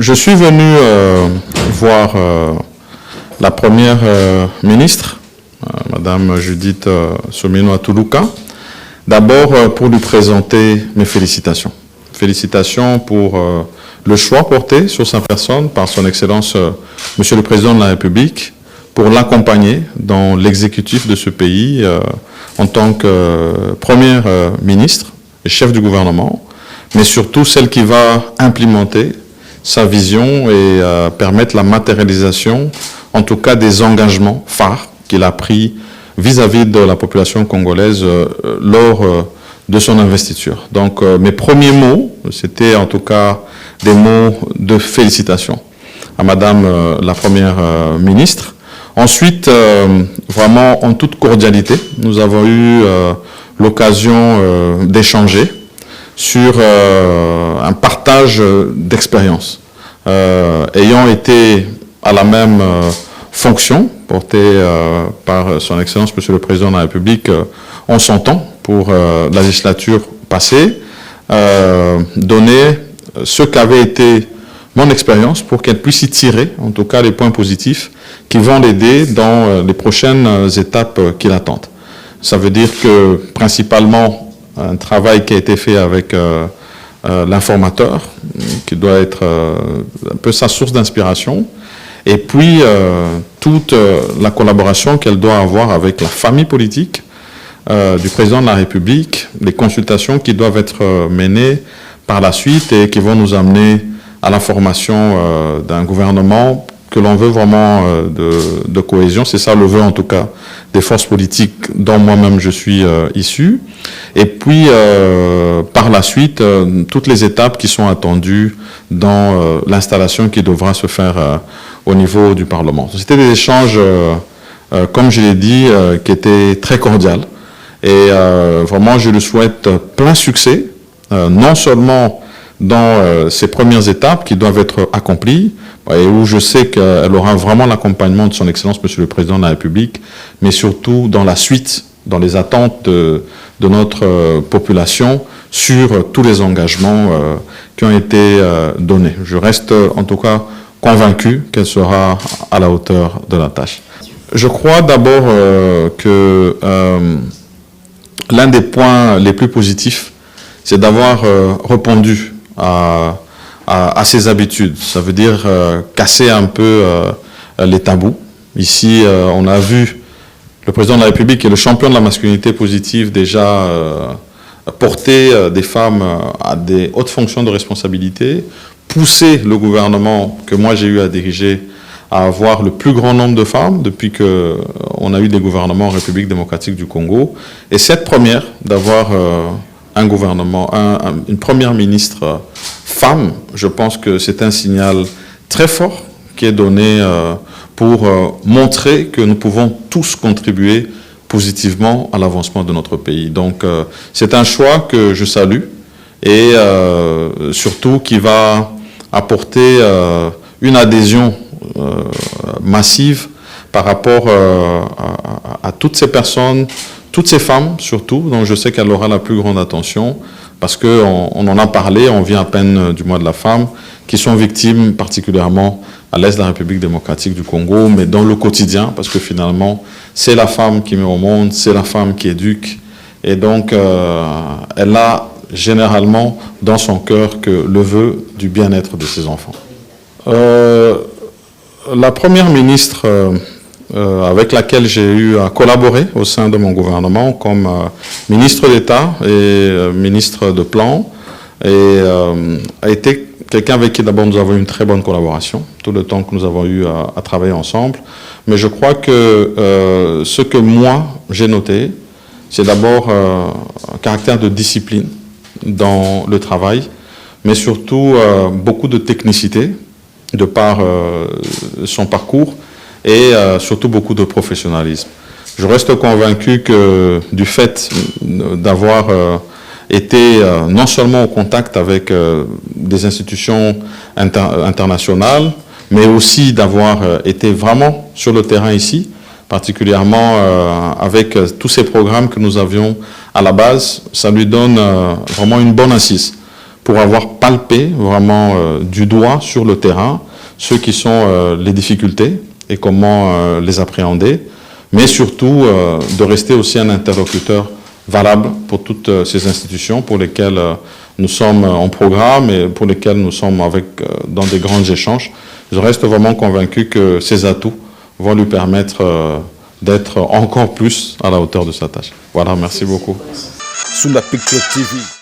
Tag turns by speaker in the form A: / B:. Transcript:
A: Je suis venu voir la première ministre, Madame Judith Suminwa Tuluka, d'abord pour lui présenter mes félicitations. Félicitations pour le choix porté sur sa personne par son Excellence Monsieur le Président de la République pour l'accompagner dans l'exécutif de ce pays en tant que première ministre et chef du gouvernement, mais surtout celle qui va implémenter sa vision et permettre la matérialisation, en tout cas des engagements phares qu'il a pris vis-à-vis de la population congolaise lors de son investiture. Donc mes premiers mots, c'était en tout cas des mots de félicitations à Madame la Première ministre. Ensuite, vraiment en toute cordialité, nous avons eu l'occasion d'échanger sur un partage d'expérience. Ayant été à la même fonction portée par son Excellence Monsieur le Président de la République, on s'entend pour la législature passée, donner ce qu'avait été mon expérience pour qu'elle puisse y tirer, en tout cas, les points positifs qui vont l'aider dans les prochaines étapes qui l'attendent. Ça veut dire que, principalement, un travail qui a été fait avec l'informateur, qui doit être un peu sa source d'inspiration, et puis toute la collaboration qu'elle doit avoir avec la famille politique du Président de la République, les consultations qui doivent être menées par la suite et qui vont nous amener à la formation d'un gouvernement que l'on veut vraiment de cohésion. C'est ça le vœu en tout cas des forces politiques dont moi-même je suis issu. Et puis par la suite, toutes les étapes qui sont attendues dans l'installation qui devra se faire au niveau du Parlement. C'était des échanges, comme je l'ai dit, qui étaient très cordiaux. Et vraiment, je lui souhaite plein succès, non seulement dans ces premières étapes qui doivent être accomplies, et où je sais qu'elle aura vraiment l'accompagnement de son Excellence Monsieur le Président de la République, mais surtout dans la suite, dans les attentes de notre population sur tous les engagements qui ont été donnés. Je reste en tout cas convaincu qu'elle sera à la hauteur de la tâche. Je crois d'abord que l'un des points les plus positifs, c'est d'avoir répondu à ses habitudes. Ça veut dire casser un peu les tabous. Ici, on a vu le Président de la République, qui est le champion de la masculinité positive, déjà porter des femmes à des hautes fonctions de responsabilité, pousser le gouvernement que moi j'ai eu à diriger à avoir le plus grand nombre de femmes depuis qu'on a eu des gouvernements en République démocratique du Congo. Et cette première, d'avoir un gouvernement, une première ministre femme, je pense que c'est un signal très fort qui est donné pour montrer que nous pouvons tous contribuer positivement à l'avancement de notre pays. Donc c'est un choix que je salue et surtout qui va apporter une adhésion massive par rapport à toutes ces personnes, toutes ces femmes surtout, dont je sais qu'elle aura la plus grande attention, parce qu'on en a parlé, on vient à peine du mois de la femme, qui sont victimes particulièrement à l'est de la République démocratique du Congo, mais dans le quotidien, parce que finalement, c'est la femme qui met au monde, c'est la femme qui éduque, et donc elle a généralement dans son cœur que le vœu du bien-être de ses enfants. La première ministre avec laquelle j'ai eu à collaborer au sein de mon gouvernement comme ministre d'État et ministre de Plan, et a été quelqu'un avec qui d'abord nous avons eu une très bonne collaboration, tout le temps que nous avons eu à travailler ensemble. Mais je crois que ce que moi j'ai noté, c'est d'abord un caractère de discipline dans le travail, mais surtout beaucoup de technicité de par son parcours et surtout beaucoup de professionnalisme. Je reste convaincu que du fait d'avoir été non seulement au contact avec des institutions internationales, mais aussi d'avoir été vraiment sur le terrain ici, particulièrement avec tous ces programmes que nous avions à la base, ça lui donne vraiment une bonne assise pour avoir palpé vraiment du doigt sur le terrain ce qui sont les difficultés et comment les appréhender, mais surtout de rester aussi un interlocuteur valable pour toutes ces institutions pour lesquelles nous sommes en programme et pour lesquelles nous sommes dans des grands échanges. Je reste vraiment convaincu que ces atouts vont lui permettre d'être encore plus à la hauteur de sa tâche. Voilà, merci beaucoup.
B: Sunda Picture TV.